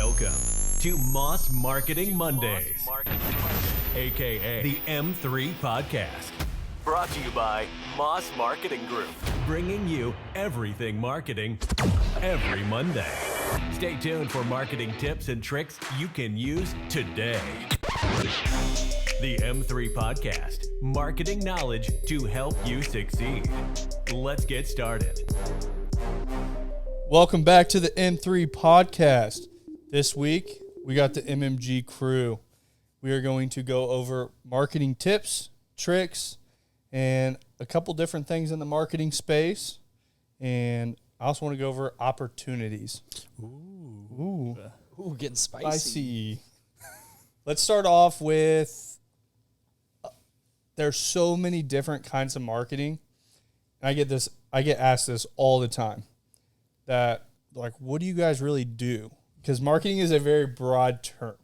Welcome to Moss Marketing Mondays, aka the M3 Podcast. Brought to you by Moss Marketing Group, bringing you everything marketing every Monday. Stay tuned for marketing tips and tricks you can use today. The M3 Podcast, marketing knowledge to help you succeed. Let's get started. Welcome back to the M3 Podcast. This week, we got the MMG crew. We are going to go over marketing tips, tricks, and a couple different things in the marketing space. And I also want to go over opportunities. Ooh, getting Spicy. Let's start off with, there's so many different kinds of marketing. And I get asked this all the time. That, like, what do you guys really do? Because marketing is a very broad term.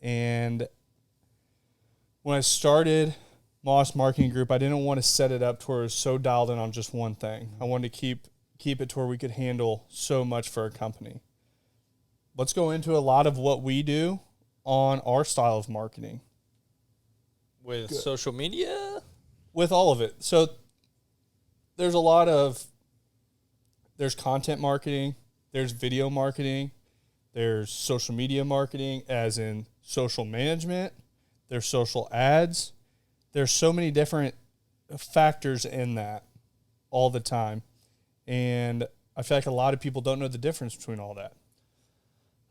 And when I started Moss Marketing Group, I didn't want to set it up to where it was so dialed in on just one thing. I wanted to keep it to where we could handle so much for our company. Let's go into a lot of what we do on our style of marketing. With social media? With all of it. So there's content marketing, there's video marketing, there's social media marketing, as in social management, there's social ads. There's so many different factors in that all the time. And I feel like a lot of people don't know the difference between all that.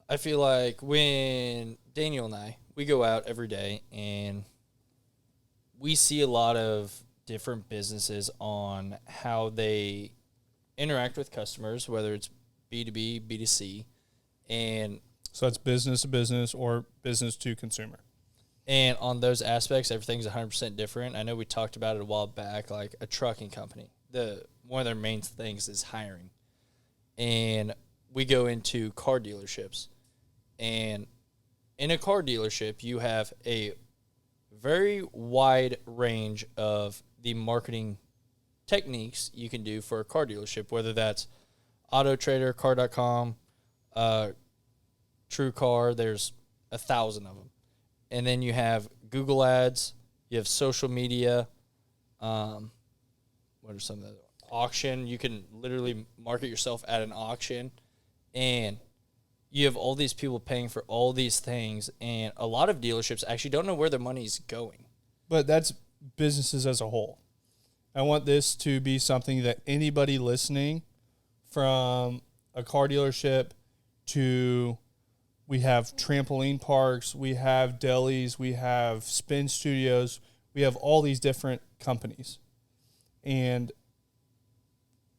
I feel like when Daniel and we go out every day and we see a lot of different businesses on how they interact with customers, whether it's B2B, B2C, and so that's business to business or business to consumer. And on those aspects, everything's 100% different. I know we talked about it a while back, like a trucking company. One of their main things is hiring. And we go into car dealerships. And in a car dealership, you have a very wide range of the marketing techniques you can do for a car dealership, whether that's Auto Trader, Car.com, TrueCar. There's 1,000 of them. And then you have Google Ads, you have social media, what are some of the auction? You can literally market yourself at an auction, and you have all these people paying for all these things, and a lot of dealerships actually don't know where their money's going. But that's businesses as a whole. I want this to be something that anybody listening, from a car dealership to, we have trampoline parks, we have delis, we have spin studios, we have all these different companies. And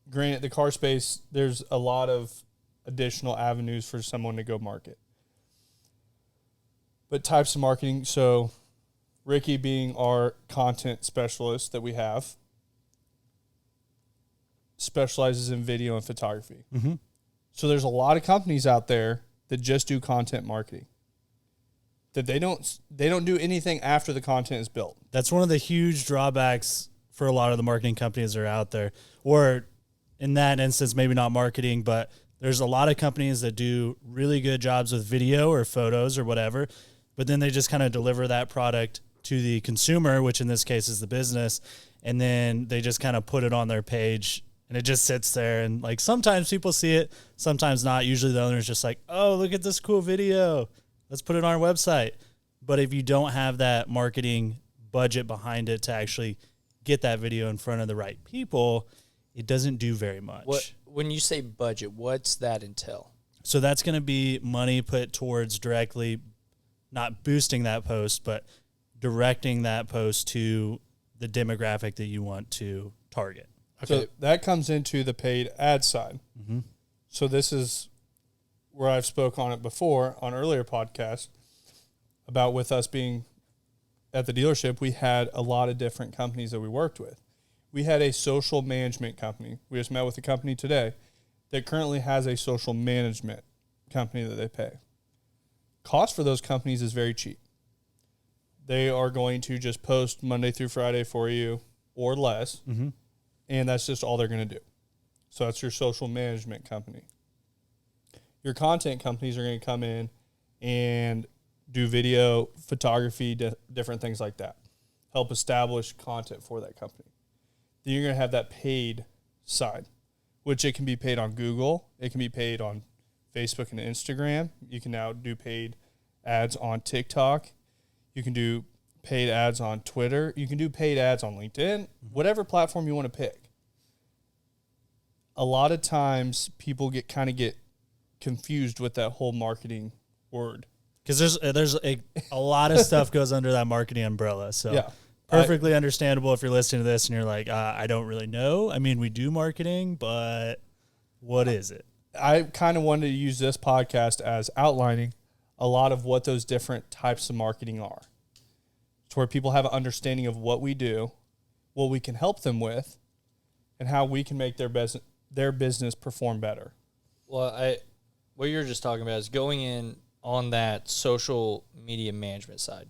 granted, the car space, there's a lot of additional avenues for someone to go market. But types of marketing, so Ricky being our content specialist that we have, specializes in video and photography. Mm-hmm. So there's a lot of companies out there that just do content marketing. That they don't do anything after the content is built. That's one of the huge drawbacks for a lot of the marketing companies that are out there. Or in that instance, maybe not marketing, but there's a lot of companies that do really good jobs with video or photos or whatever, but then they just kind of deliver that product to the consumer, which in this case is the business, and then they just kind of put it on their page. And it just sits there, and like sometimes people see it, sometimes not. Usually the owner's just like, oh, look at this cool video. Let's put it on our website. But if you don't have that marketing budget behind it to actually get that video in front of the right people, it doesn't do very much. When you say budget, what's that entail? So that's going to be money put towards directly, not boosting that post, but directing that post to the demographic that you want to target. Okay. So that comes into the paid ad side. Mm-hmm. So this is where I've spoke on it before on earlier podcasts about, with us being at the dealership, we had a lot of different companies that we worked with. We had a social management company. We just met with a company today that currently has a social management company that they pay. Cost for those companies is very cheap. They are going to just post Monday through Friday for you or less. Mm-hmm. And that's just all they're going to do. So that's your social management company. Your content companies are going to come in and do video, photography, different things like that. Help establish content for that company. Then you're going to have that paid side, which it can be paid on Google. It can be paid on Facebook and Instagram. You can now do paid ads on TikTok. You can do paid ads on Twitter. You can do paid ads on LinkedIn, whatever platform you want to pick. A lot of times people get confused with that whole marketing word. Because there's a lot of stuff goes under that marketing umbrella. So Yeah. perfectly understandable if you're listening to this and you're like, I don't really know. I mean, we do marketing, but what is it? I kind of wanted to use this podcast as outlining a lot of what those different types of marketing are. To where people have an understanding of what we do, what we can help them with, and how we can make their business perform better. Well, what you're just talking about is going in on that social media management side.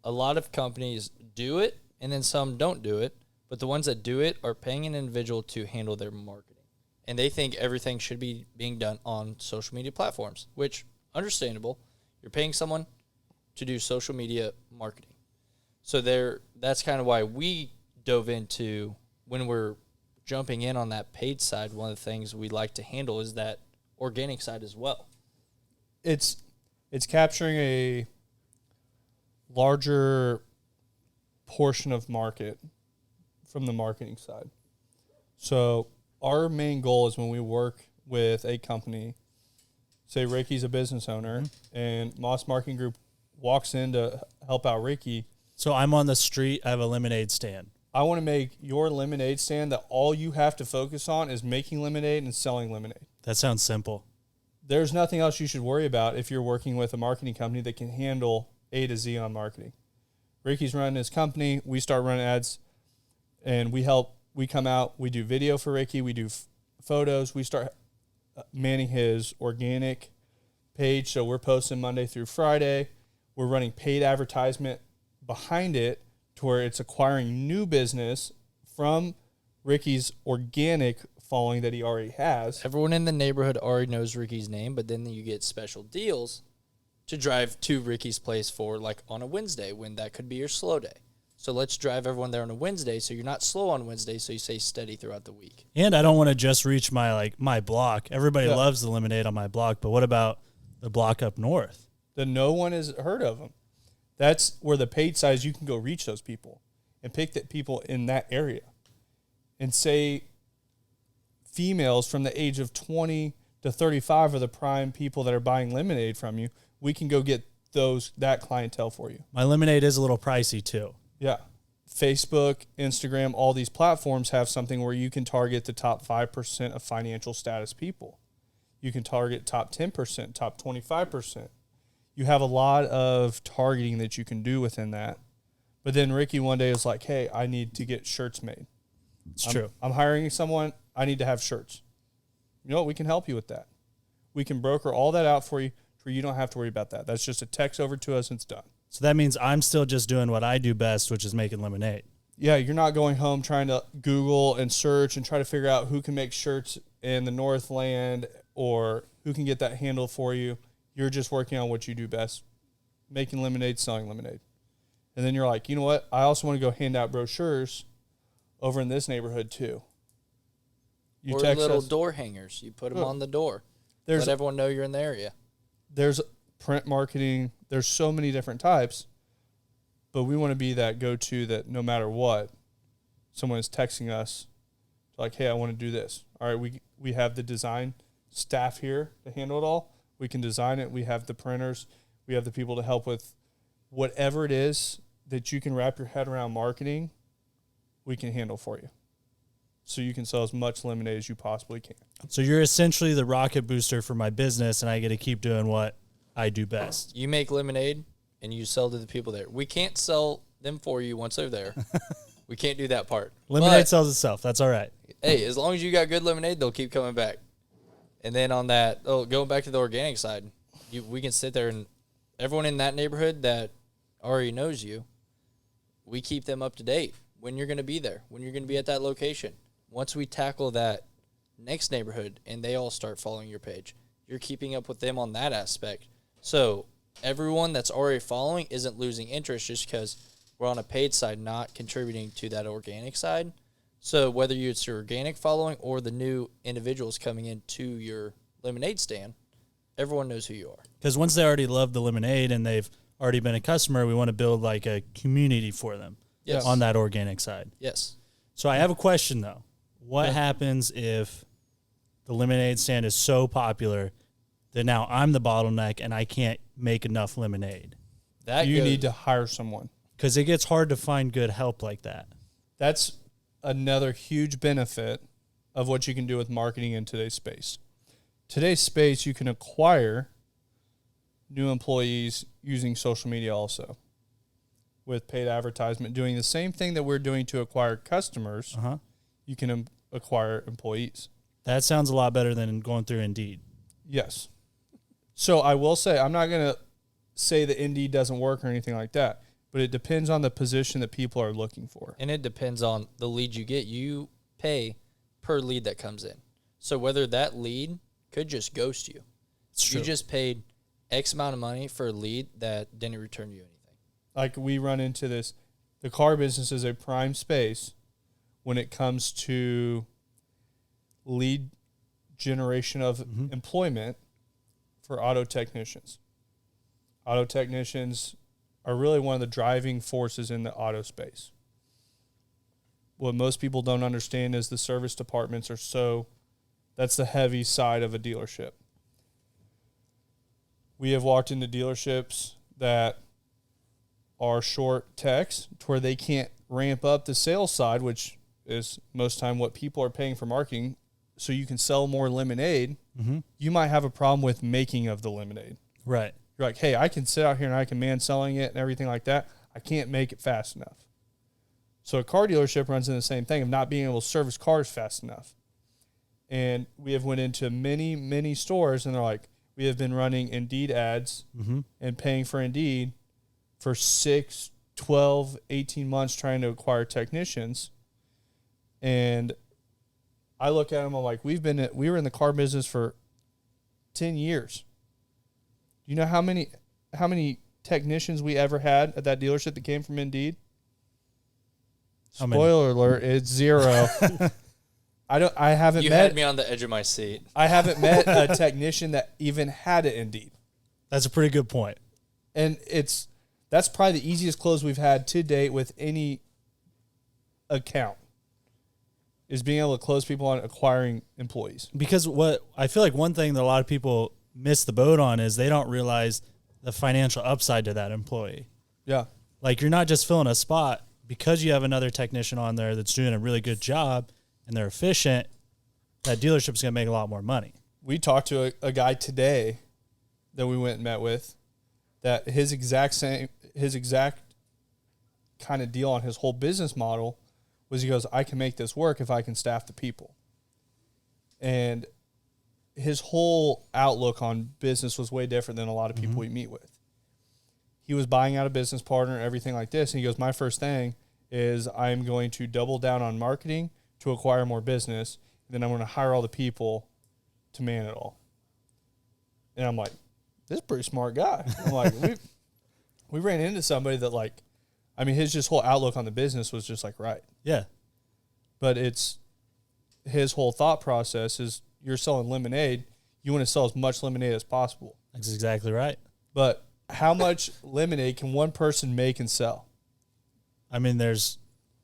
A lot of companies do it, and then some don't do it, but the ones that do it are paying an individual to handle their marketing. And they think everything should be being done on social media platforms, which, understandable. You're paying someone to do social media marketing. So that's kind of why we dove into, when we're jumping in on that paid side, one of the things we like to handle is that organic side as well. It's capturing a larger portion of market from the marketing side. So our main goal is when we work with a company, say Ricky's a business owner, and Moss Marketing Group walks in to help out Ricky. So I'm on the street. I have a lemonade stand. I want to make your lemonade stand that all you have to focus on is making lemonade and selling lemonade. That sounds simple. There's nothing else you should worry about if you're working with a marketing company that can handle A to Z on marketing. Ricky's running his company. We start running ads, and we come out. We do video for Ricky. We do photos. We start manning his organic page. So we're posting Monday through Friday. We're running paid advertisement behind it to where it's acquiring new business from Ricky's organic following that he already has. Everyone in the neighborhood already knows Ricky's name, but then you get special deals to drive to Ricky's place for, like, on a Wednesday, when that could be your slow day. So let's drive everyone there on a Wednesday so you're not slow on Wednesday, so you stay steady throughout the week. And I don't want to just reach my block. Everybody Yeah. loves the lemonade on my block, but what about the block up north? That no one has heard of them. That's where the paid side is. You can go reach those people and pick the people in that area and say females from the age of 20 to 35 are the prime people that are buying lemonade from you. We can go get that clientele for you. My lemonade is a little pricey too. Yeah. Facebook, Instagram, all these platforms have something where you can target the top 5% of financial status people. You can target top 10%, top 25%. You have a lot of targeting that you can do within that. But then Ricky one day was like, hey, I need to get shirts made. It's true. I'm hiring someone. I need to have shirts. You know what? We can help you with that. We can broker all that out for you where you don't have to worry about that. That's just a text over to us and it's done. So that means I'm still just doing what I do best, which is making lemonade. Yeah, you're not going home trying to Google and search and try to figure out who can make shirts in the Northland or who can get that handle for you. You're just working on what you do best, making lemonade, selling lemonade. And then you're like, you know what? I also want to go hand out brochures over in this neighborhood too. You or text little us. door hangers. You put them on the door. There's Let everyone know you're in the area. There's print marketing. There's so many different types, but we want to be that go-to that no matter what, someone is texting us like, hey, I want to do this. All right, we have the design staff here to handle it all. We can design it. We have the printers. We have the people to help with whatever it is that you can wrap your head around marketing, we can handle for you. So you can sell as much lemonade as you possibly can. So you're essentially the rocket booster for my business, and I get to keep doing what I do best. You make lemonade, and you sell to the people there. We can't sell them for you once they're there. We can't do that part. Lemonade But, sells itself. That's all right. hey, as long as you got good lemonade, they'll keep coming back. And then on that, going back to the organic side, we can sit there and everyone in that neighborhood that already knows you, we keep them up to date when you're going to be there, when you're going to be at that location. Once we tackle that next neighborhood and they all start following your page, you're keeping up with them on that aspect. So everyone that's already following isn't losing interest just because we're on a paid side, not contributing to that organic side. So whether it's your organic following or the new individuals coming into your lemonade stand, everyone knows who you are. Because once they already love the lemonade and they've already been a customer, we want to build like a community for them Yes. on that organic side. Yes. So I have a question though. What happens if the lemonade stand is so popular that now I'm the bottleneck and I can't make enough lemonade? That You goes- need to hire someone. Because it gets hard to find good help like that. That's another huge benefit of what you can do with marketing in today's space. Today's space, you can acquire new employees using social media also with paid advertisement, doing the same thing that we're doing to acquire customers. Uh-huh. You can acquire employees. That sounds a lot better than going through Indeed. Yes. So I will say, I'm not going to say that Indeed doesn't work or anything like that, but it depends on the position that people are looking for. And it depends on the lead you get. You pay per lead that comes in. So whether that lead could just ghost you. It's You true. just paid X amount of money for a lead that didn't return you anything. Like we run into this, the car business is a prime space when it comes to lead generation of employment for auto technicians. Auto technicians are really one of the driving forces in the auto space. What most people don't understand is the service departments are that's the heavy side of a dealership. We have walked into dealerships that are short techs to where they can't ramp up the sales side, which is most time what people are paying for marketing, so you can sell more lemonade. You might have a problem with making of the lemonade. Right. You're like, hey, I can sit out here and I can man selling it and everything like that. I can't make it fast enough. So a car dealership runs into the same thing of not being able to service cars fast enough. And we have went into many, many stores and they're like, we have been running Indeed ads and paying for Indeed for 6, 12, 18 months trying to acquire technicians. And I look at them, I'm like, we were in the car business for 10 years. You know how many technicians we ever had at that dealership that came from Indeed? How many? Spoiler alert, it's 0. I haven't You met had me on the edge of my seat. I haven't met a technician that even had it Indeed. That's a pretty good point. And that's probably the easiest close we've had to date with any account, is being able to close people on acquiring employees. Because what I feel like one thing that a lot of people miss the boat on is they don't realize the financial upside to that employee. Yeah. Like you're not just filling a spot because you have another technician on there that's doing a really good job and they're efficient. That dealership's going to make a lot more money. We talked to a guy today that we went and met with that his exact kind of deal on his whole business model was he goes, I can make this work if I can staff the people. And his whole outlook on business was way different than a lot of people we meet with. He was buying out a business partner, everything like this. And he goes, my first thing is I'm going to double down on marketing to acquire more business. And then I'm going to hire all the people to man it all. And I'm like, this is a pretty smart guy. I'm like, we ran into somebody that like, I mean, his just whole outlook on the business was just like, right. Yeah. But it's his whole thought process is you're selling lemonade. You want to sell as much lemonade as possible. That's exactly right. But how much lemonade can one person make and sell? I mean, there's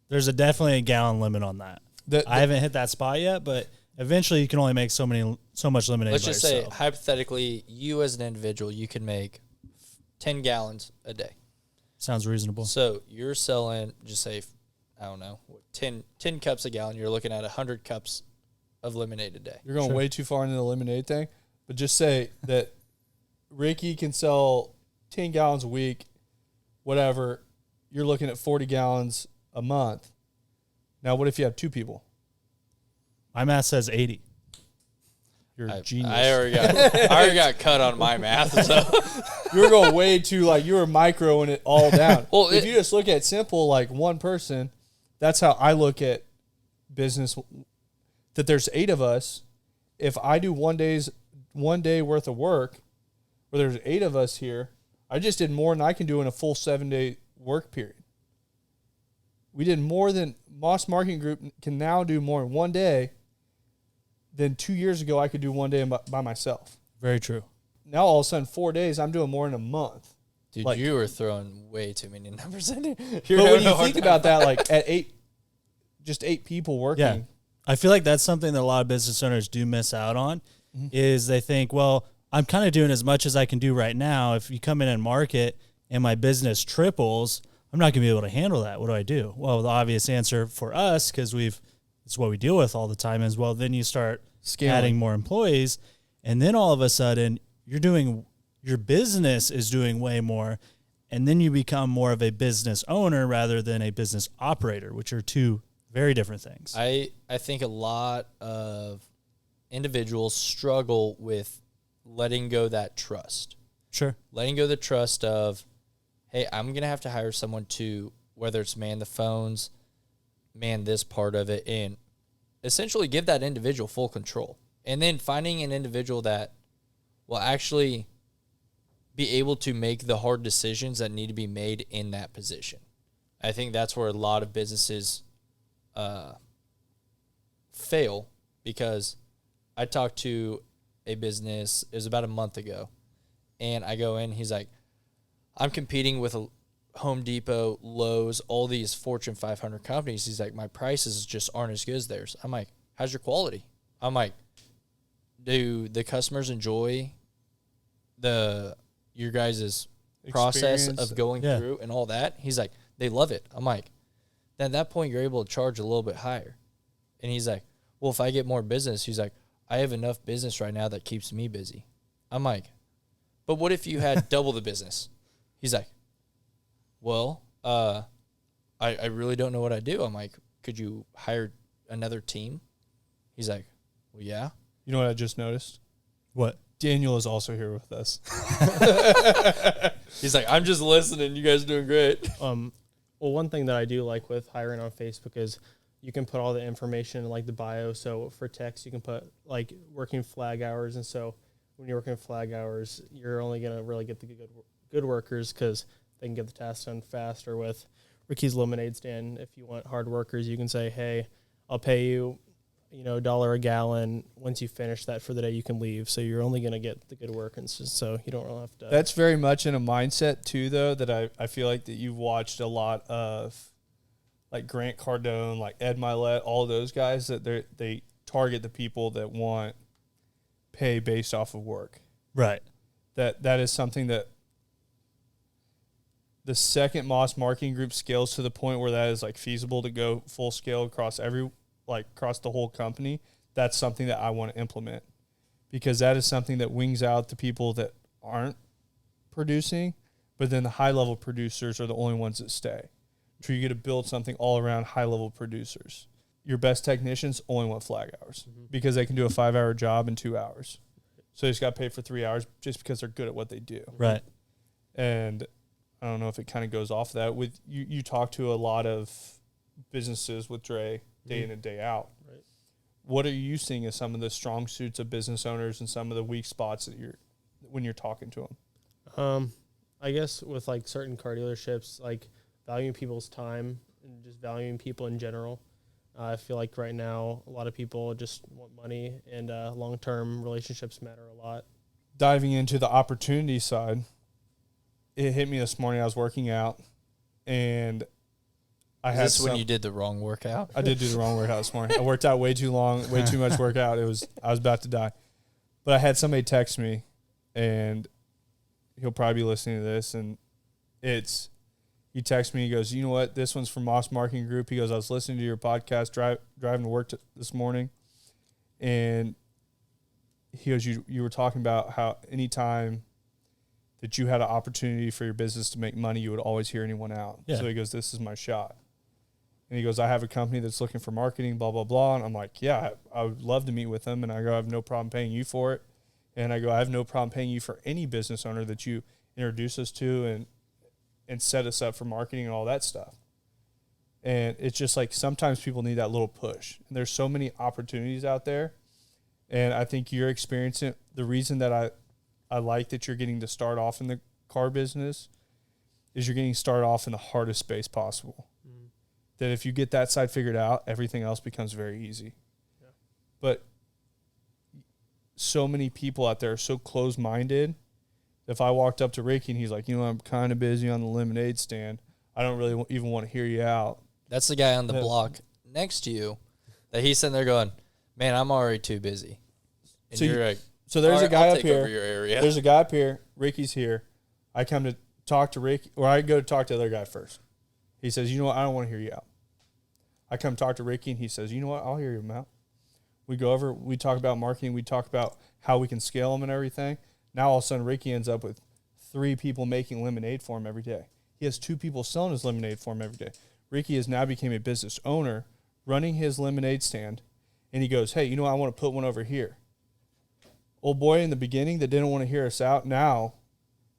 definitely a gallon limit on that. I haven't hit that spot yet, but eventually you can only make so much lemonade. Let's by just say, yourself. hypothetically, you as an individual, you can make 10 gallons a day. Sounds reasonable. So you're selling, just say, I don't know, 10 cups a gallon. You're looking at 100 cups of lemonade a day. You're going way too far into the lemonade thing. But just say that Ricky can sell 10 gallons a week, whatever. You're looking at 40 gallons a month. Now, what if you have 2 people? My math says 80. You're a I genius. I already got cut on my math. So You were going way too, like, you were microing it all down. Well, if you just look at simple, like, one person, that's how I look at business, that there's 8 of us. If I do one day's one day worth of work, where there's 8 of us here, I just did more than I can do in a full 7-day work period. We did more than Moss Marketing Group can now do more in one day than 2 years ago I could do one day by myself. Very true. Now all of a sudden 4 days I'm doing more in a month. Dude, like, you were throwing way too many numbers in there. But when you think about that, like at 8, just 8 people working. Yeah. I feel like that's something that a lot of business owners do miss out on is they think, well, I'm kind of doing as much as I can do right now. If you come in and market and my business triples, I'm not going to be able to handle that. What do I do? Well, the obvious answer for us, because it's what we deal with all the time, is, well, then you start adding more employees, and then all of a sudden your business is doing way more, and then you become more of a business owner rather than a business operator, which are two very different things. I think a lot of individuals struggle with letting go that trust. Sure. Letting go the trust of, hey, I'm going to have to hire someone to, whether it's man the phones, man this part of it, and essentially give that individual full control. And then finding an individual that will actually be able to make the hard decisions that need to be made in that position. I think that's where a lot of businesses fail, because I talked to a business, it was about a month ago, and I go in, he's like, I'm competing with a Home Depot, Lowe's, all these Fortune 500 companies. He's like, my prices just aren't as good as theirs. I'm like, how's your quality? I'm like, do the customers enjoy your guys' process of going through and all that? He's like, they love it. I'm like, then at that point, you're able to charge a little bit higher. And he's like, well, if I get more business, he's like, I have enough business right now that keeps me busy. I'm like, but what if you had double the business? He's like, well, I really don't know what I do. I'm like, could you hire another team? He's like, well, yeah. You know what I just noticed? What? Daniel is also here with us. He's like, I'm just listening. You guys are doing great. Well, one thing that I do like with hiring on Facebook is you can put all the information in like the bio. So for text, you can put like working flag hours. And so when you're working flag hours, you're only going to really get the good workers because they can get the task done faster. With Ricky's Lemonade Stand, if you want hard workers, you can say, hey, I'll pay you, $1 a gallon. Once you finish that for the day, you can leave. So you're only going to get the good work. And so you don't really have to. That's very much in a mindset too, though, that I feel like that you've watched a lot of, like Grant Cardone, like Ed Milet, all those guys, that they target the people that want pay based off of work. Right. That is something that the second Moss Marketing Group scales to the point where that is like feasible to go full scale across across the whole company. That's something that I want to implement, because that is something that wings out the people that aren't producing, but then the high level producers are the only ones that stay. So you get to build something all around high level producers. Your best technicians only want flag hours because they can do a 5-hour job in 2 hours. So they just got paid for 3 hours just because they're good at what they do. Right. And I don't know if it kind of goes off of that. With you talk to a lot of businesses with Dre day in and day out. Right. What are you seeing as some of the strong suits of business owners and some of the weak spots that when you're talking to them? I guess with like certain car dealerships, like valuing people's time and just valuing people in general. I feel like right now a lot of people just want money, and long-term relationships matter a lot. Diving into the opportunity side, it hit me this morning. I was working out, and I had when you did the wrong workout? I did do the wrong workout this morning. I worked out way too long, way too much workout. I was about to die. But I had somebody text me, and he'll probably be listening to this, and he texted me, he goes, you know what, this one's from Moss Marketing Group. He goes, I was listening to your podcast driving to work this morning, and he goes, you were talking about how anytime that you had an opportunity for your business to make money, you would always hear anyone out. Yeah. So he goes, this is my shot. And he goes, I have a company that's looking for marketing, blah, blah, blah. And I'm like, yeah, I would love to meet with them. And I go, I have no problem paying you for it. And I go, I have no problem paying you for any business owner that you introduce us to and set us up for marketing and all that stuff. And it's just like sometimes people need that little push. And there's so many opportunities out there. And I think you're experiencing the reason that I like that you're getting to start off in the car business is you're getting started off in the hardest space possible. That if you get that side figured out, everything else becomes very easy. Yeah. But so many people out there are so close-minded. If I walked up to Ricky and he's like, I'm kind of busy on the lemonade stand, I don't really even want to hear you out. That's the guy on the block next to you that he's sitting there going, man, I'm already too busy. And so you're like, so there's a guy I'll up take here. over your area. There's a guy up here. Ricky's here. I come to talk to Ricky, or I go to talk to the other guy first. He says, you know what? I don't want to hear you out. I come talk to Ricky, and he says, you know what? I'll hear you out. We go over, we talk about marketing, we talk about how we can scale them and everything. Now all of a sudden, Ricky ends up with 3 people making lemonade for him every day. He has 2 people selling his lemonade for him every day. Ricky has now become a business owner, running his lemonade stand, and he goes, hey, I want to put one over here. Old boy in the beginning that didn't want to hear us out now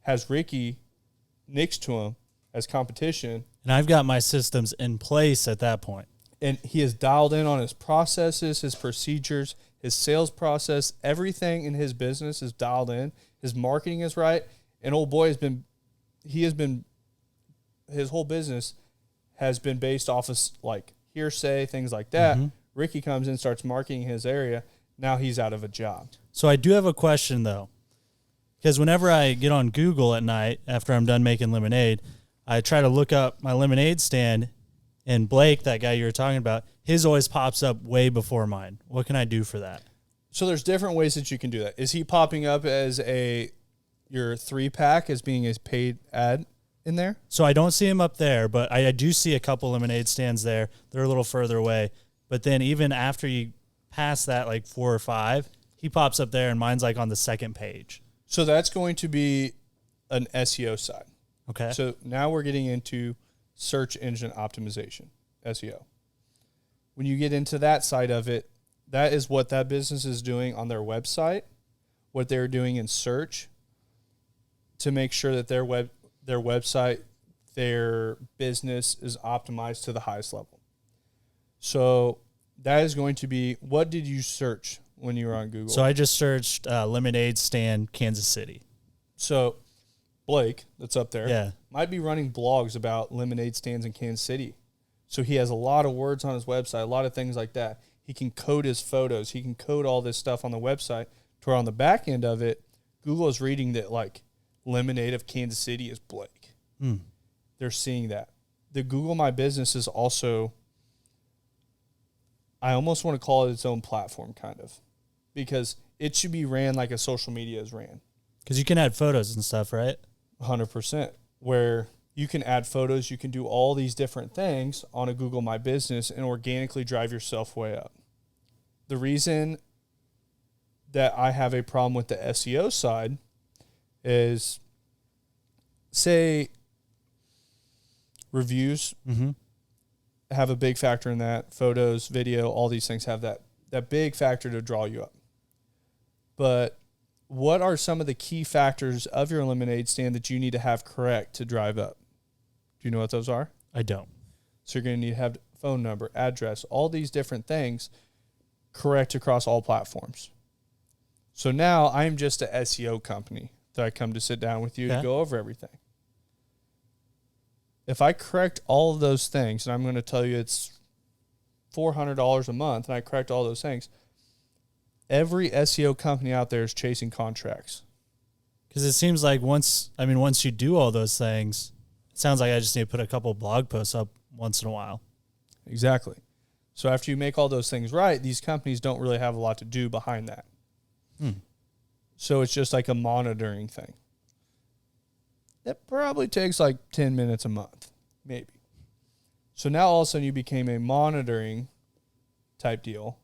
has Ricky next to him as competition. And I've got my systems in place at that point. And he has dialed in on his processes, his procedures, his sales process. Everything in his business is dialed in. His marketing is right. And old boy his whole business has been based off of like hearsay, things like that. Mm-hmm. Ricky comes in, starts marketing his area. Now he's out of a job. So I do have a question though, because whenever I get on Google at night after I'm done making lemonade, I try to look up my lemonade stand, and Blake, that guy you were talking about, his always pops up way before mine. What can I do for that? So there's different ways that you can do that. Is he popping up as your 3-pack as being a paid ad in there? So I don't see him up there, but I do see a couple lemonade stands there. They're a little further away. But then even after you pass that, like 4 or 5, he pops up there, and mine's like on the second page. So that's going to be an SEO side. Okay. So now we're getting into search engine optimization, SEO. When you get into that side of it, that is what that business is doing on their website, what they're doing in search to make sure that their website, their business is optimized to the highest level. So that is going to be, what did you search when you were on Google? So I just searched lemonade stand Kansas City. So Blake, that's up there, yeah, might be running blogs about lemonade stands in Kansas City. So he has a lot of words on his website, a lot of things like that. He can code his photos. He can code all this stuff on the website to where on the back end of it, Google is reading that like lemonade of Kansas City is Blake. They're seeing that. The Google My Business is also, I almost want to call it its own platform kind of, because it should be ran like a social media is ran. Because you can add photos and stuff, right? 100%. Where you can add photos, you can do all these different things on a Google My Business and organically drive yourself way up. The reason that I have a problem with the SEO side is, say, reviews have a big factor in that. Photos, video, all these things have that big factor to draw you up. But what are some of the key factors of your lemonade stand that you need to have correct to drive up? Do you know what those are? I don't. So you're going to need to have phone number, address, all these different things correct across all platforms. So now I'm just a SEO company that I come to sit down with you to go over everything. If I correct all of those things, and I'm going to tell you it's $400 a month, and I correct all those things, every SEO company out there is chasing contracts. Because it seems like once you do all those things, it sounds like I just need to put a couple blog posts up once in a while. Exactly. So after you make all those things right, these companies don't really have a lot to do behind that. So it's just like a monitoring thing. It probably takes like 10 minutes a month, maybe. So now all of a sudden you became a monitoring type deal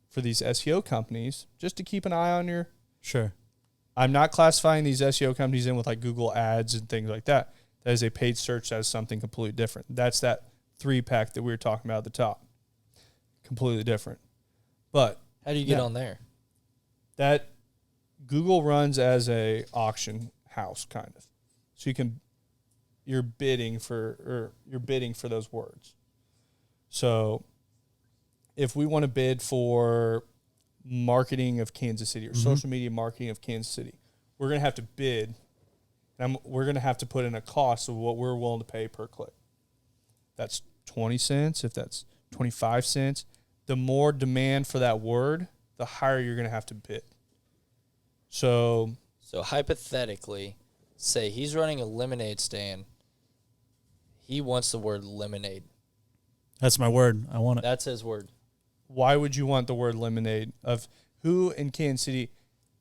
for these SEO companies just to keep an eye on your... Sure. I'm not classifying these SEO companies in with like Google ads and things like that. That is a paid search. That is something completely different. That's that 3-pack that we were talking about at the top. Completely different. But how do you get on there? That Google runs as a auction house kind of. So you're bidding for those words. So if we want to bid for marketing of Kansas City or social media marketing of Kansas City. We're going to have to bid, and we're going to have to put in a cost of what we're willing to pay per click. That's 20 cents, if that's 25 cents. The more demand for that word, the higher you're going to have to bid. So hypothetically, say he's running a lemonade stand. He wants the word lemonade. That's my word. I want it. That's his word. why would you want the word lemonade? Of who in Kansas City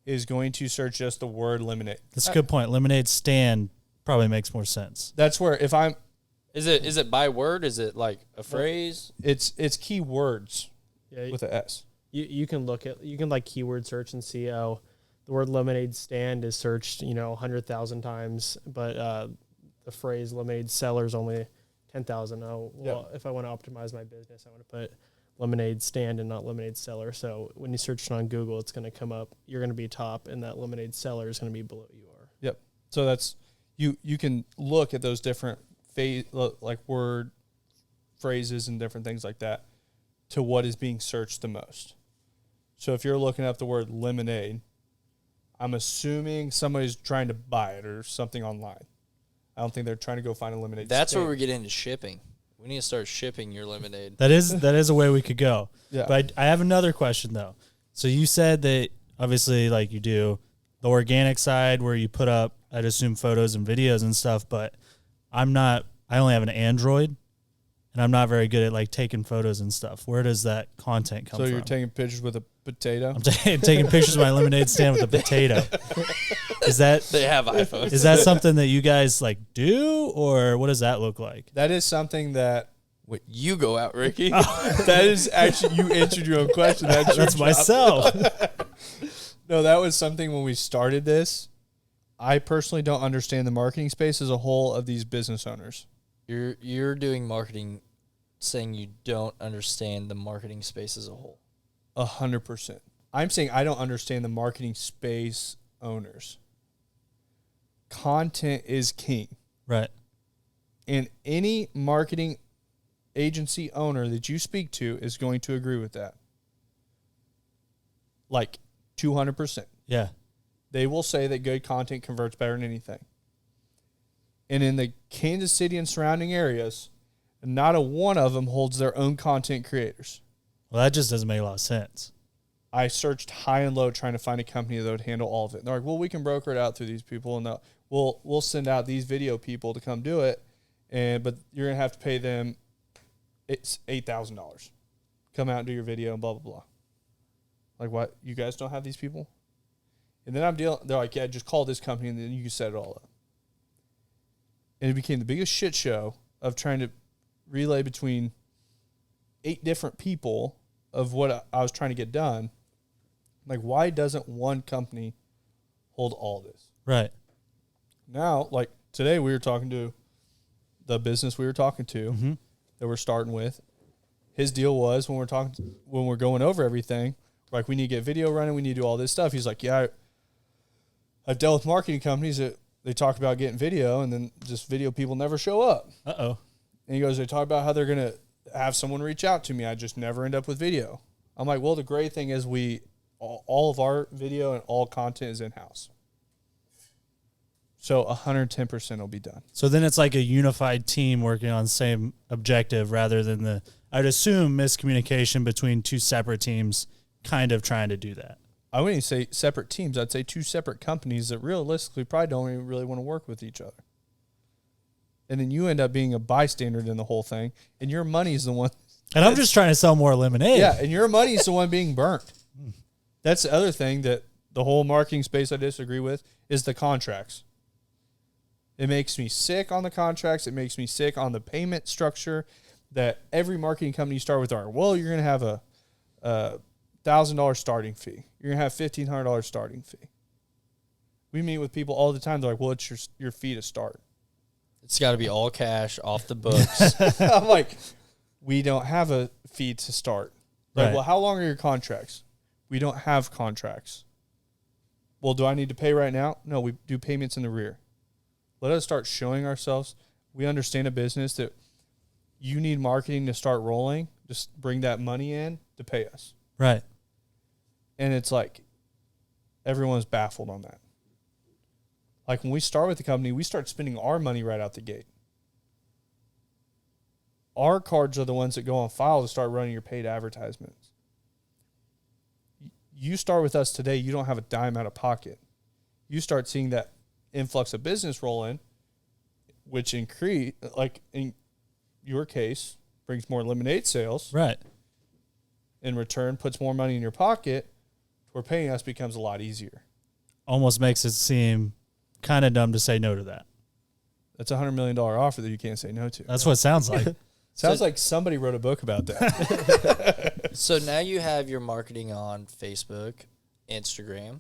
is going to search just the word lemonade? That's a good point. Lemonade stand probably makes more sense. That's where if I'm, Is it by word? Is it like a phrase? it's key words Yeah, with an S. you can like keyword search and see how the word lemonade stand is searched 100,000 times, but the phrase lemonade seller is only 10,000. Oh, well, if I want to optimize my business, I want to put lemonade stand and not lemonade seller. So when you search it on Google, it's going to come up. You're going to be top, and that lemonade seller is going to be below you are. Yep. So that's you can look at those different like word phrases and different things like that to what is being searched the most. So if you're looking up the word lemonade, I'm assuming somebody's trying to buy it or something online. I don't think they're trying to go find a lemonade That's stand. where we get into shipping. We need to start shipping your lemonade. That is a way we could go. Yeah. But I have another question though. So you said that obviously like you do the organic side where you put up, I'd assume, photos and videos and stuff, but I only have an Android and I'm not very good at like taking photos and stuff. Where does that content come from? So you're taking pictures with a potato? I'm taking pictures of my lemonade stand with a potato. Is that They have iPhones. is that something that you guys like do, or what does that look like? That is something that Wait, you go out, Ricky. that is actually, you answered your own question. That's your That's job. myself. No, that was something when we started this. I personally don't understand the marketing space as a whole of these business owners. You're doing marketing, saying you don't understand the marketing space as a whole. 100%. I'm saying I don't understand the marketing space owners. Content is king. Right. And any marketing agency owner that you speak to is going to agree with that. Like 200%. Yeah. They will say that good content converts better than anything. And in the Kansas City and surrounding areas, not a one of them holds their own content creators. Well, that just doesn't make a lot of sense. I searched high and low trying to find a company that would handle all of it. And they're like, well, we can broker it out through these people, and we'll send out these video people to come do it, but you're gonna have to pay them it's $8,000. Come out and do your video and blah blah blah. Like, what? You guys don't have these people? And then they're like, yeah, just call this company and then you can set it all up. And it became the biggest shit show of trying to relay between 8 different people of what I was trying to get done. Like, why doesn't one company hold all this? Right. Now, like today, we were talking to the business we were talking to that we're starting with. His deal was when we're going over everything, like, we need to get video running, we need to do all this stuff. He's like, yeah, I've dealt with marketing companies that they talk about getting video, and then just video people never show up. Uh-oh. And he goes, they talk about how they're going to have someone reach out to me. I just never end up with video. I'm like, well, the great thing is all of our video and all content is in-house. So 110% will be done. So then it's like a unified team working on the same objective rather than I'd assume, miscommunication between 2 separate teams kind of trying to do that. I wouldn't even say separate teams. I'd say 2 separate companies that realistically probably don't even really want to work with each other. And then you end up being a bystander in the whole thing, and your money's the one. And I'm just trying to sell more lemonade. Yeah, and your money's the one being burnt. That's the other thing that the whole marketing space I disagree with is the contracts. It makes me sick on the contracts. It makes me sick on the payment structure that every marketing company you start with well, you're going to have a $1,000 starting fee. You're going to have $1,500 starting fee. We meet with people all the time. They're like, well, it's your fee to start. It's got to be all cash, off the books. I'm like, we don't have a fee to start. Like, Right. well, how long are your contracts? We don't have contracts. Well, do I need to pay right now? No, we do payments in the rear. Let us start showing ourselves. We understand a business that you need marketing to start rolling. Just bring that money in to pay us. Right. And it's like everyone's baffled on that. Like when we start with the company, we start spending our money right out the gate. Our cards are the ones that go on file to start running your paid advertisements. You start with us today, you don't have a dime out of pocket. You start seeing that influx of business roll in, which increase, like in your case, brings more lemonade sales. Right. In return, puts more money in your pocket, where paying us becomes a lot easier. Almost makes it seem kind of dumb to say no to that. That's a $100 million offer that you can't say no to. That's what it sounds like. Sounds like somebody wrote a book about that. So now you have your marketing on Facebook, Instagram.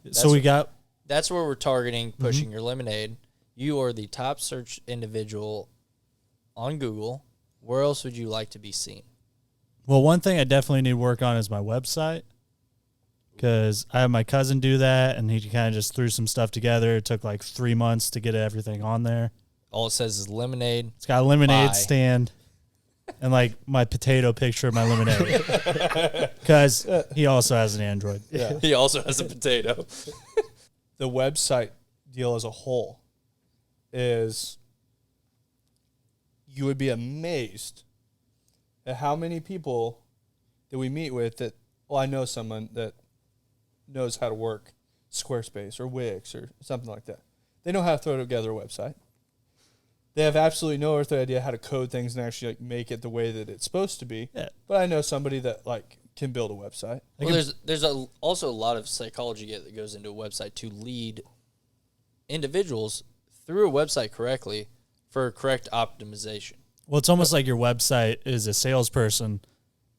That's where we're targeting, pushing your lemonade. You are the top search individual on Google. Where else would you like to be seen? Well, one thing I definitely need to work on is my website, because I have my cousin do that, and he kind of just threw some stuff together. It took like 3 months to get everything on there. All it says is lemonade. It's got a lemonade Bye. stand and like my potato picture of my lemonade, because he also has an Android. Yeah. He also has a potato. The website deal as a whole is, you would be amazed at how many people that we meet with that, well, I know someone that knows how to work Squarespace or Wix or something like that. They know how to throw together a website. They have absolutely no earthly idea how to code things and actually like make it the way that it's supposed to be. Yeah. But I know somebody that like can build a website. Well, there's also a lot of psychology that goes into a website to lead individuals through a website correctly for correct optimization. Well, it's almost like your website is a salesperson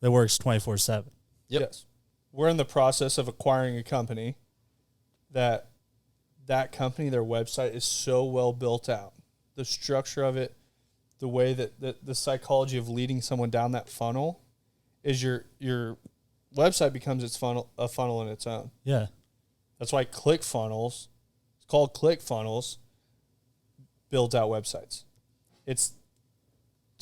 that works 24/7. Yep. Yes. We're in the process of acquiring a company that company, their website is so well built out. The structure of it, the way that the psychology of leading someone down that funnel is your website becomes a funnel in its own. Yeah. That's why ClickFunnels, it's called ClickFunnels, builds out websites. It's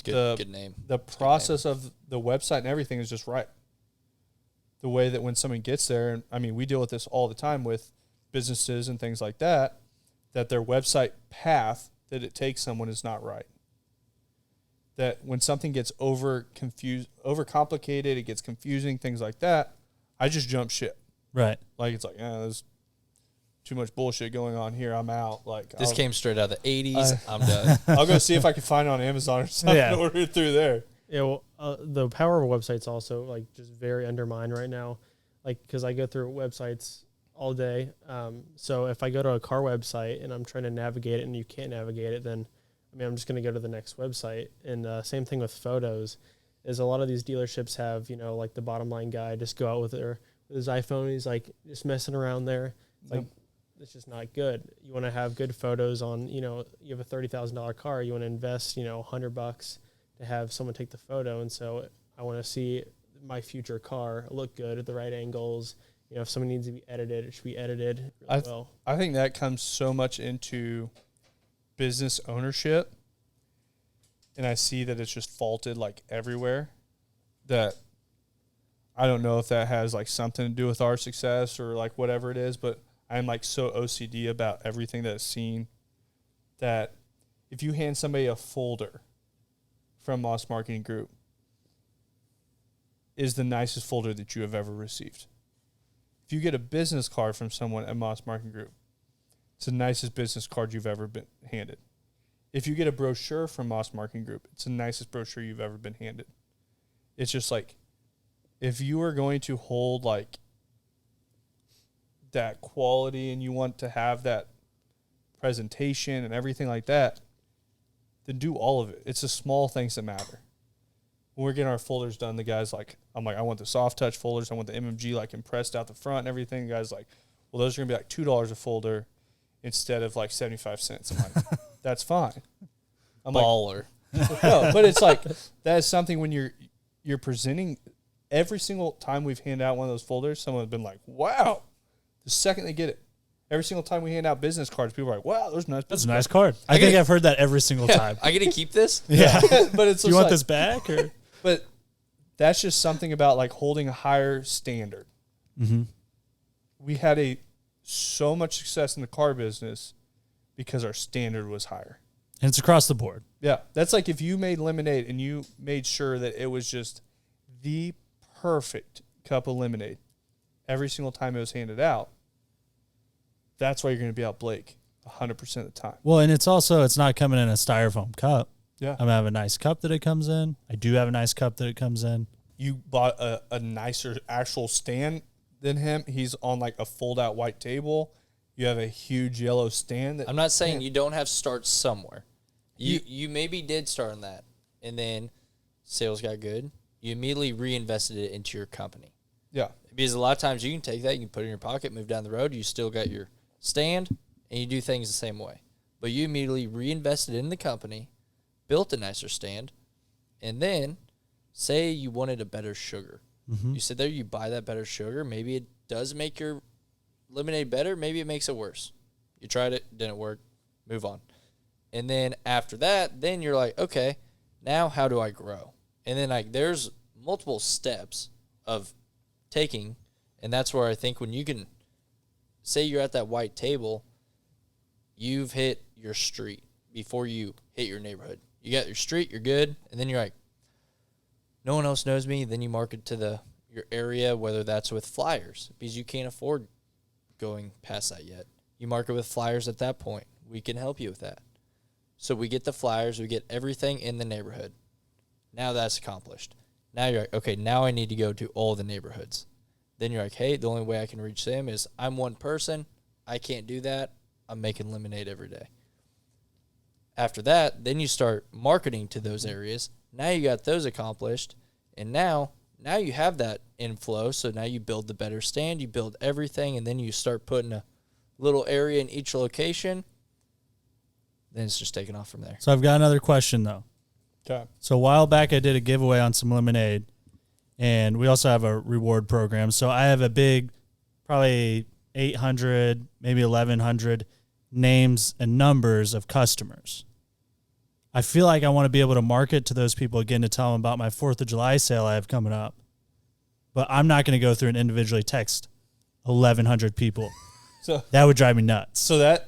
Good name. The process of the website and everything is just right. The way that when someone gets there, and I mean, we deal with this all the time with businesses and things like that, that their website path that it takes someone is not right. That when something gets overcomplicated, it gets confusing, things like that, I just jump ship. Right. Like, it's like, there's too much bullshit going on here. I'm out. Like, This came straight out of the 80s. I'm done. I'll go see if I can find it on Amazon or something and order it through there. Yeah, well, the power of websites also like just very undermined right now, like because I go through websites all day. So if I go to a car website and I'm trying to navigate it and you can't navigate it, then I'm just going to go to the next website. And same thing with photos, is a lot of these dealerships have like the bottom line guy just go out with his iPhone. He's like just messing around there. It's like it's just not good. You want to have good photos on. You have a $30,000 car. You want to invest $100 to have someone take the photo, and so I want to see my future car look good at the right angles. If something needs to be edited, it should be edited really well. I think that comes so much into business ownership, and I see that it's just faulted like everywhere, that I don't know if that has like something to do with our success or like whatever it is, but I'm like so OCD about everything that is seen that if you hand somebody a folder from Moss Marketing Group, is the nicest folder that you have ever received. If you get a business card from someone at Moss Marketing Group, it's the nicest business card you've ever been handed. If you get a brochure from Moss Marketing Group, it's the nicest brochure you've ever been handed. It's just like, if you are going to hold like that quality and you want to have that presentation and everything like that, then do all of it. It's the small things that matter. When we're getting our folders done, the guy's like, I'm like, I want the soft touch folders. I want the MMG like impressed out the front and everything. The guy's like, well, those are going to be like $2 a folder instead of like 75 cents. I'm like, that's fine. I'm Baller. like, no, but it's like, that is something when you're presenting, every single time we've handed out one of those folders, someone has been like, wow, the second they get it. Every single time we hand out business cards, people are like, wow, there's nice That's business a nice card. I think I've heard that every single time. I get to keep this? Yeah. But it's Do you want this back? Or? But that's just something about like holding a higher standard. Mm-hmm. we had so much success in the car business because our standard was higher. And it's across the board. Yeah, that's like if you made lemonade and you made sure that it was just the perfect cup of lemonade every single time it was handed out. That's why you're going to be out Blake 100% of the time. Well, and it's not coming in a styrofoam cup. Yeah. I'm going to have a nice cup that it comes in. I do have a nice cup that it comes in. You bought a nicer actual stand than him. He's on like a fold-out white table. You have a huge yellow stand. I'm not saying you don't have to start somewhere. You maybe did start on that, and then sales got good. You immediately reinvested it into your company. Yeah. Because a lot of times you can take that, you can put it in your pocket, move down the road, you still got your stand, and you do things the same way. But you immediately reinvested in the company, built a nicer stand, and then say you wanted a better sugar. Mm-hmm. You sit there, you buy that better sugar. Maybe it does make your lemonade better. Maybe it makes it worse. You tried it, didn't work, move on. And then after that, then you're like, okay, now how do I grow? And then like there's multiple steps of taking, and that's where I think when you can say you're at that white table, you've hit your street before you hit your neighborhood. You got your street, you're good, and then you're like, no one else knows me. Then you market to your area, whether that's with flyers, because you can't afford going past that yet. You market with flyers at that point. We can help you with that. So we get the flyers, we get everything in the neighborhood. Now that's accomplished. Now you're like, okay, now I need to go to all the neighborhoods. Then you're like, hey, the only way I can reach them is I'm one person. I can't do that. I'm making lemonade every day. After that, then you start marketing to those areas. Now you got those accomplished, and now you have that inflow. So now you build the better stand, you build everything, and then you start putting a little area in each location. Then it's just taking off from there. So I've got another question, though. Okay. So a while back, I did a giveaway on some lemonade, and we also have a reward program. So I have a big, probably 800, maybe 1,100 names and numbers of customers. I feel like I want to be able to market to those people again to tell them about my 4th of July sale I have coming up. But I'm not going to go through and individually text 1,100 people. So that would drive me nuts. So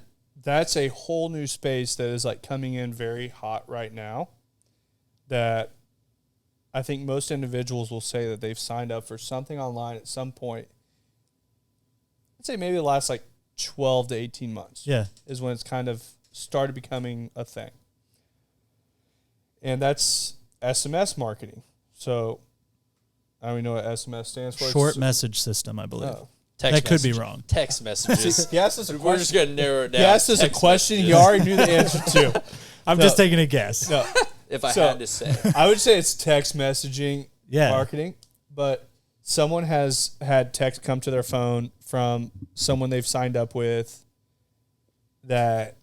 that's a whole new space that is like coming in very hot right now, that I think most individuals will say that they've signed up for something online at some point. I'd say maybe the last like 12 to 18 months. Yeah. Is when it's kind of started becoming a thing. And that's SMS marketing. So I don't even know what SMS stands for. Short message system, I believe. Oh. Text that could be messages. wrong. Text messages. He asked us a We're just question. going to narrow it down. He asked us a Text question he messages. already knew the answer to. I'm just taking a guess. No. If I So- had to say. I would say it's text messaging Yeah. marketing, but someone has had text come to their phone from someone they've signed up with that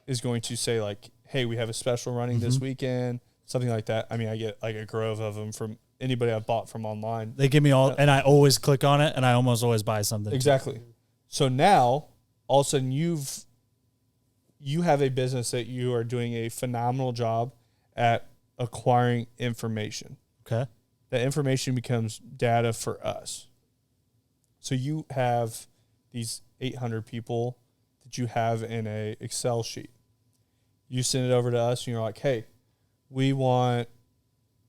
is going to say like, hey, we have a special running this weekend, something like that. I mean, I get like a grove of them from anybody I've bought from online. They give me all, and I always click on it, and I almost always buy something. Exactly. So now, all of a sudden, you have a business that you are doing a phenomenal job at acquiring information. Okay. That information becomes data for us. So you have these 800 people that you have in a Excel sheet. You send it over to us, and you're like, hey, we want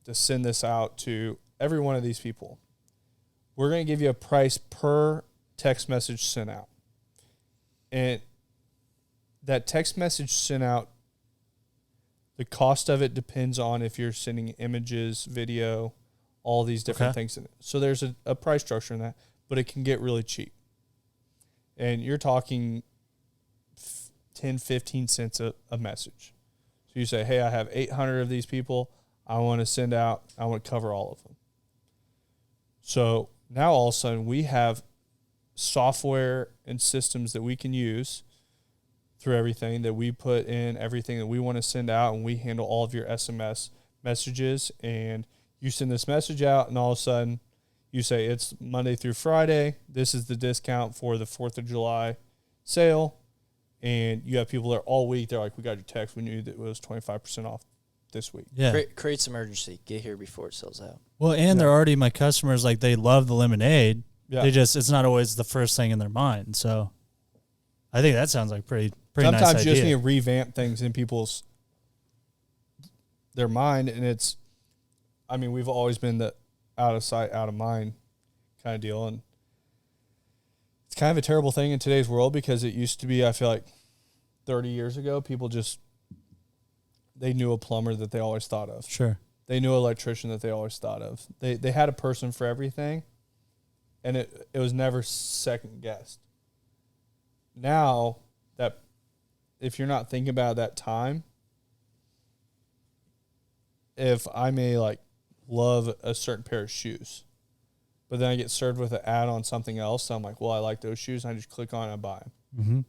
to send this out to every one of these people. We're going to give you a price per text message sent out. And that text message sent out, the cost of it depends on if you're sending images, video, all these different things in it. So there's a price structure in that, but it can get really cheap. And you're talking 10, 15 cents a message. So you say, hey, I have 800 of these people. I want to send out, I want to cover all of them. So now all of a sudden we have software and systems that we can use through everything, that we put in everything that we want to send out, and we handle all of your SMS messages. And you send this message out, and all of a sudden you say it's Monday through Friday. This is the discount for the 4th of July sale. And you have people there all week. They're like, we got your text. We knew that it was 25% off this week. Yeah. Create some urgency. Get here before it sells out. Well, and they're already my customers. Like, they love the lemonade. Yeah. It's not always the first thing in their mind. So I think that sounds like pretty Sometimes nice you just idea. need to revamp things in their mind, and we've always been the out of sight, out of mind kind of deal, and it's kind of a terrible thing in today's world because it used to be, I feel like 30 years ago, people they knew a plumber that they always thought of. Sure. They knew an electrician that they always thought of. They had a person for everything, and it was never second guessed. Now that if you're not thinking about that time, if I may love a certain pair of shoes, but then I get served with an ad on something else, so I'm like, well, I like those shoes, and I just click on it and buy them. Mm-hmm.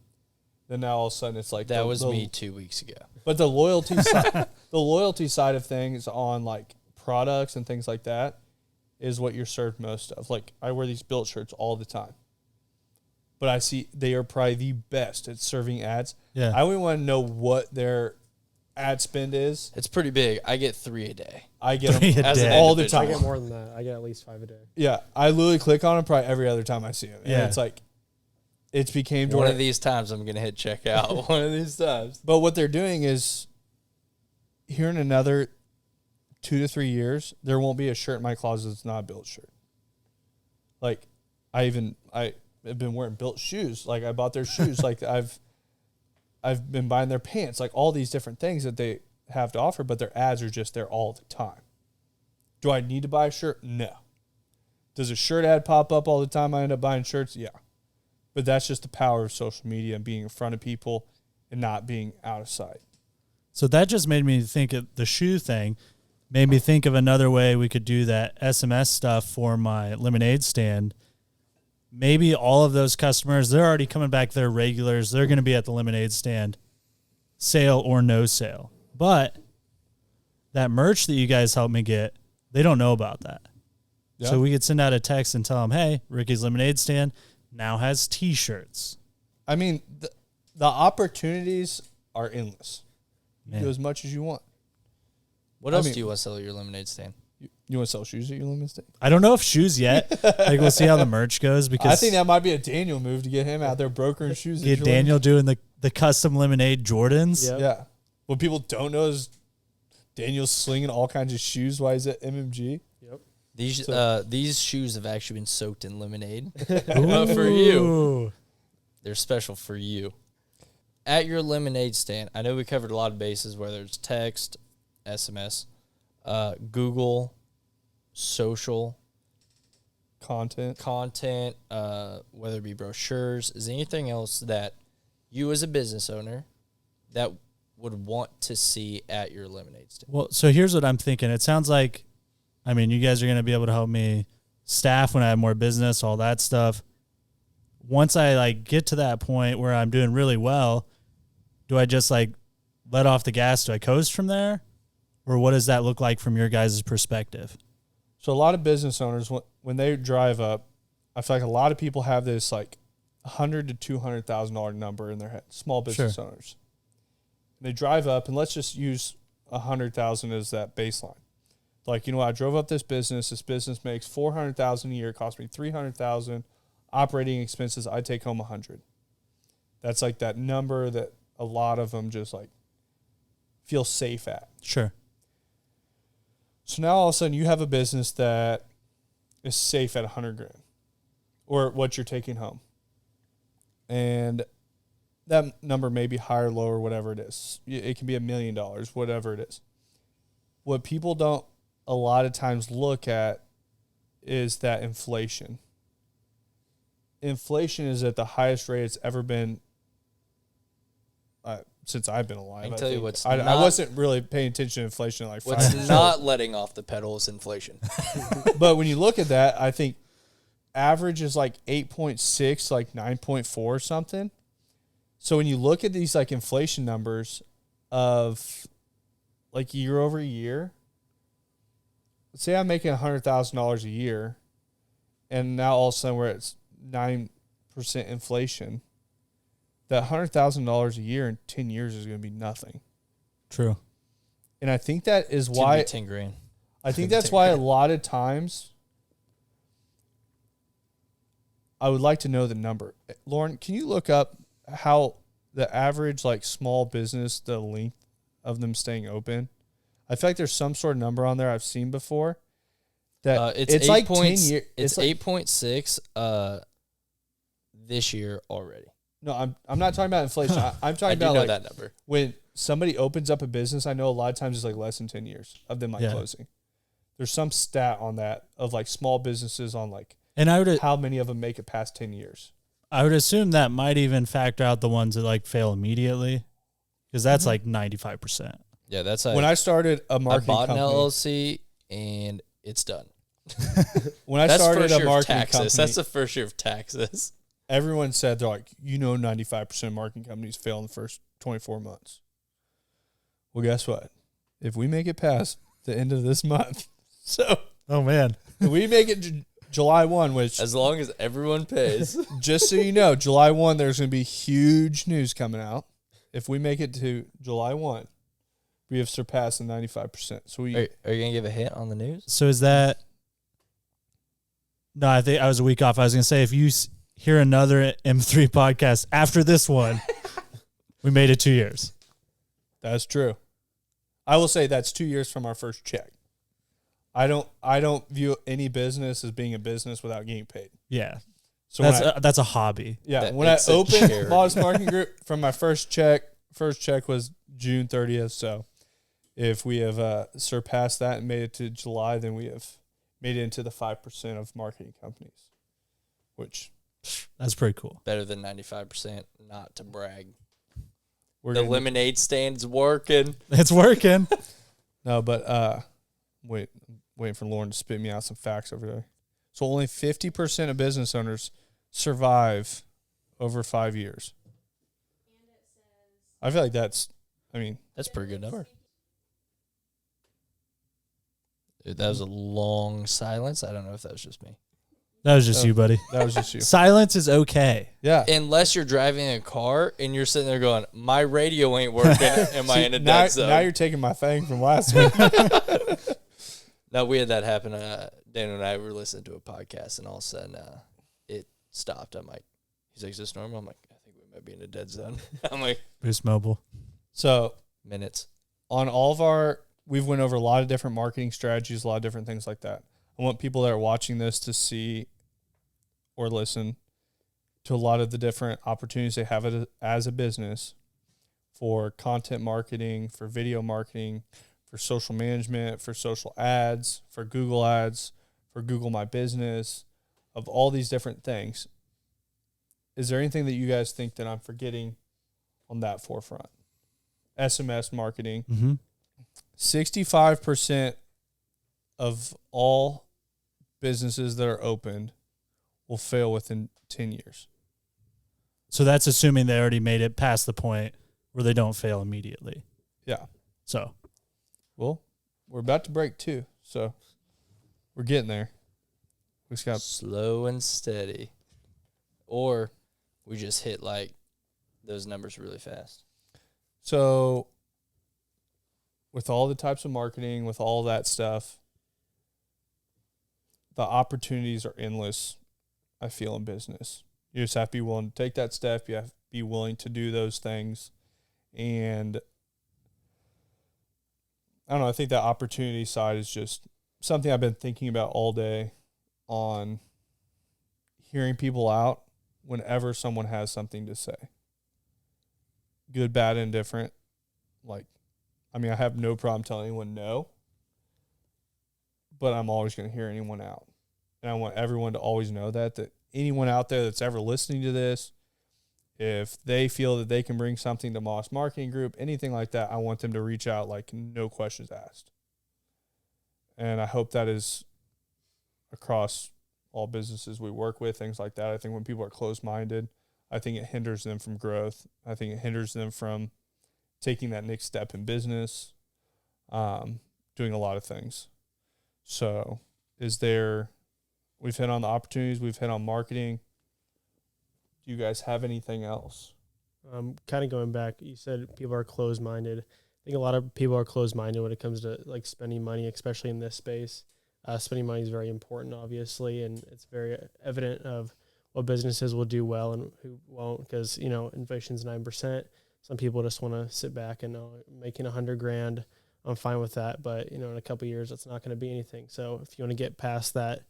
Then now all of a sudden it's like That was me 2 weeks ago. But the loyalty side, the loyalty side of things on products and things like that is what you're served most of. Like I wear these Built shirts all the time, but I see they are probably the best at serving ads. Yeah. I would want to know what their ad spend is. It's pretty big. I get 3 a day. I get 3 them a day. all the individual. I time. get more than that. I get at least 5 a day. Yeah, I literally click on them probably every other time I see them. Yeah. And it's like, it's became One of these times I'm going to hit checkout. One of these times. But what they're doing is, here in another 2 to 3 years, there won't be a shirt in my closet that's not a Built shirt. Like, I've been wearing Built shoes. Like, I bought their shoes. Like, I've been buying their pants. Like, all these different things that they have to offer, but their ads are just there all the time. Do I need to buy a shirt? No. Does a shirt ad pop up all the time? I end up buying shirts? Yeah. But that's just the power of social media and being in front of people and not being out of sight. So that just made me think of the shoe thing, made me think of another way we could do that SMS stuff for my lemonade stand. Maybe all of those customers, they're already coming back, they're regulars, they're going to be at the lemonade stand, sale or no sale. But that merch that you guys helped me get, they don't know about that. Yeah. So we could send out a text and tell them, hey, Ricky's Lemonade Stand now has T-shirts. I mean, the opportunities are endless. You Man. do as much as you want. What I else mean- do you want to sell at your lemonade stand? You want to sell shoes at your limit state? I don't know if shoes yet. Like we'll see how the merch goes because I think that might be a Daniel move to get him out there brokering shoes. at get your Daniel doing the custom lemonade Jordans. Yep. Yeah. What people don't know is Daniel's slinging all kinds of shoes while he's at MMG. Yep. These shoes have actually been soaked in lemonade. Ooh. For you. They're special for you. At your lemonade stand, I know we covered a lot of bases, whether it's text, SMS, Google, social, Content. whether it be brochures. Is there anything else that you as a business owner that would want to see at your lemonade stand? Well, so here's what I'm thinking. It sounds like, I mean, you guys are going to be able to help me staff when I have more business, all that stuff. Once I get to that point where I'm doing really well, do I just let off the gas? Do I coast from there? Or what does that look like from your guys' perspective? So a lot of business owners, when they drive up, I feel like a lot of people have this $100,000 to $200,000 number in their head. Small business owners. And they drive up, and let's just use 100,000 as that baseline. Like, you know what? I drove up this business. This business makes $400,000 a year. It cost me $300,000. Operating expenses, I take home 100. That's that number that a lot of them just feel safe at. Sure. So now all of a sudden you have a business that is safe at $100,000 or what you're taking home. And that number may be higher, lower, whatever it is. It can be $1 million, whatever it is. What people don't a lot of times look at is that inflation. Inflation is at the highest rate it's ever been since I've been alive. I can tell you think. what's I not- wasn't really paying attention to inflation in 5 What's years. not letting off the pedal is inflation. But when you look at that, I think average is 8.6, 9.4 or something. So when you look at these inflation numbers of year over year, let's say I'm making $100,000 a year, and now all of a sudden we're at 9% inflation. That $100,000 a year in 10 years is going to be nothing. True. And I think that is It's why 10 grand. I think that's why a lot of times I would like to know the number. Lauren, can you look up how the average like small business, the length of them staying open? I feel like there's some sort of number on there I've seen before. That It's like 10 years. It's like, 8.6 this year already. No, I'm not talking about inflation. I'm I talking do about know like that number. when somebody opens up a business. I know a lot of times it's like less than 10 years of them like Yeah. closing. There's some stat on that of like small businesses on like And I would how many of them make it past 10 years. assume that might even factor out the ones that like fail immediately, because that's like 95%. Yeah, that's like, When I started a I marketing bought an company, LLC and it's done. when I That's started first a year of marketing taxes. company, That's the first year of taxes. everyone said they're like, 95% of marketing companies fail in the first 24 months. Well, guess what? If we make it past the end of this month, so Oh man. if we make it to July 1, which As long as everyone pays. just so you know, July 1, there's going to be huge news coming out. If we make it to July 1, we have surpassed the 95%. So we Are you going to give a hint on the news? So is that? No, I think I was a week off. I was gonna say if you hear another M3 podcast after this one, we made it 2 years. That's true. I will say that's 2 years from our first check. I don't view any business as being a business without getting paid. Yeah, So that's a hobby. when I It's a opened charity. Modest Marketing Group from my first check was June 30th. So if we have surpassed that and made it to July, then we have made it into the 5% of marketing companies, which That's pretty cool. Better than 95%, not to brag. we're The gonna- lemonade stand's working. It's working. No, but waiting for Lauren to spit me out some facts over there. So only 50% of business owners survive over 5 years. I feel like that's That's a pretty good number. Dude, that was a long silence. I don't know if that was just me. That was just you, buddy. that was just you. Silence is okay. Yeah. Unless you're driving a car and you're sitting there going, my radio ain't working. Am I in a now, dead zone? now you're taking my thing from last week. No, we had that happen. Dan and I were listening to a podcast, and all of a sudden it stopped. I'm like, he's like, is this normal? I'm like, I think we might be in a dead zone. I'm like, Boost Mobile. So minutes. on all of we've went over a lot of different marketing strategies, a lot of different things like that. I want people that are watching this to see or listen to a lot of the different opportunities they have as a business for content marketing, for video marketing, for social management, for social ads, for Google ads, for Google My Business, of all these different things. Is there anything that you guys think that I'm forgetting on that forefront? SMS marketing. Mm-hmm. 65% of all businesses that are opened will fail within 10 years. So that's assuming they already made it past the point where they don't fail immediately. Yeah. So Well, we're about to break 2, so we're getting there. We just got Slow and steady. Or we just hit like those numbers really fast. so with all the types of marketing, with all that stuff, the opportunities are endless, I feel, in business. You just have to be willing to take that step. You have to be willing to do those things. And I don't know, I think that opportunity side is just something I've been thinking about all day, on hearing people out whenever someone has something to say. Good, bad, indifferent. I have no problem telling anyone no, but I'm always going to hear anyone out. And I want everyone to always know that anyone out there that's ever listening to this, if they feel that they can bring something to Moss Marketing Group, anything like that, I want them to reach out like no questions asked. And I hope that is across all businesses we work with, things like that. I think when people are closed-minded, I think it hinders them from growth. I think it hinders them from taking that next step in business, doing a lot of things. So we've hit on the opportunities, we've hit on marketing. Do you guys have anything else? Kind of going back, you said people are closed-minded. I think a lot of people are closed-minded when it comes to like spending money, especially in this space. Spending money is very important, obviously, and it's very evident of what businesses will do well and who won't, because, you know, inflation's 9%. Some people just want to sit back and making $100,000. I'm fine with that. But, you know, in a couple of years, it's not going to be anything. So if you want to get past that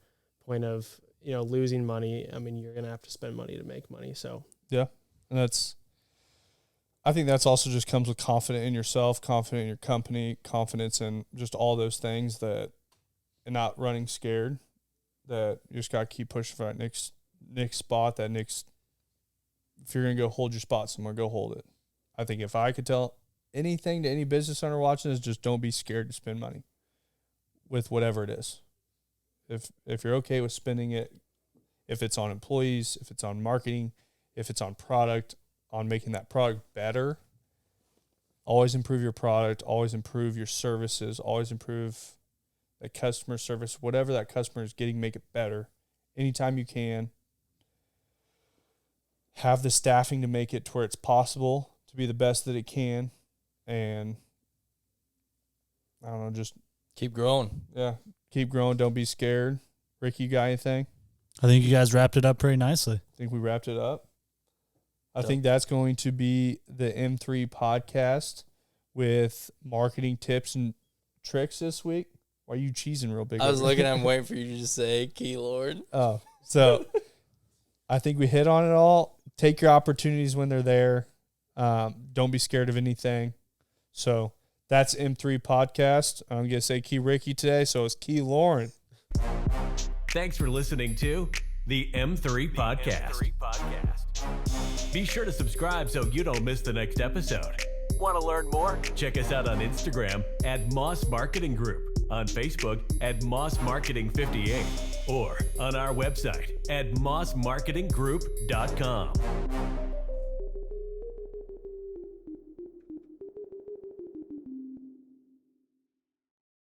point of, you know, losing money, I mean, you're going to have to spend money to make money. So, yeah. And I think that's also just comes with confidence in yourself, confidence in your company, confidence in just all those things and not running scared, that you just got to keep pushing for that next spot, if you're going to go hold your spot somewhere, go hold it. I think if I could tell anything to any business owner watching is just don't be scared to spend money with whatever it is. If you're okay with spending it, if it's on employees, if it's on marketing, if it's on product, on making that product better, always improve your product, always improve your services, always improve the customer service, whatever that customer is getting, make it better anytime you can. Have the staffing to make it to where it's possible to be the best that it can. And I don't know, just keep growing. Yeah, keep growing. Don't be scared. Ricky, you got anything? I think you guys wrapped it up pretty nicely. I think we wrapped it up. I think that's going to be the M3 podcast with marketing tips and tricks this week. Why are you cheesing real big? I was looking, I'm waiting for you to say Keylord. Oh, so I think we hit on it all. Take your opportunities when they're there. Don't be scared of anything. So that's M3 podcast. I'm going to say Key Ricky today, so it's Key Lauren. Thanks for listening to the M3 Podcast. Be sure to subscribe so you don't miss the next episode. Want to learn more? Check us out on Instagram at Moss Marketing Group, on Facebook at Moss Marketing 58, or on our website at mossmarketinggroup.com.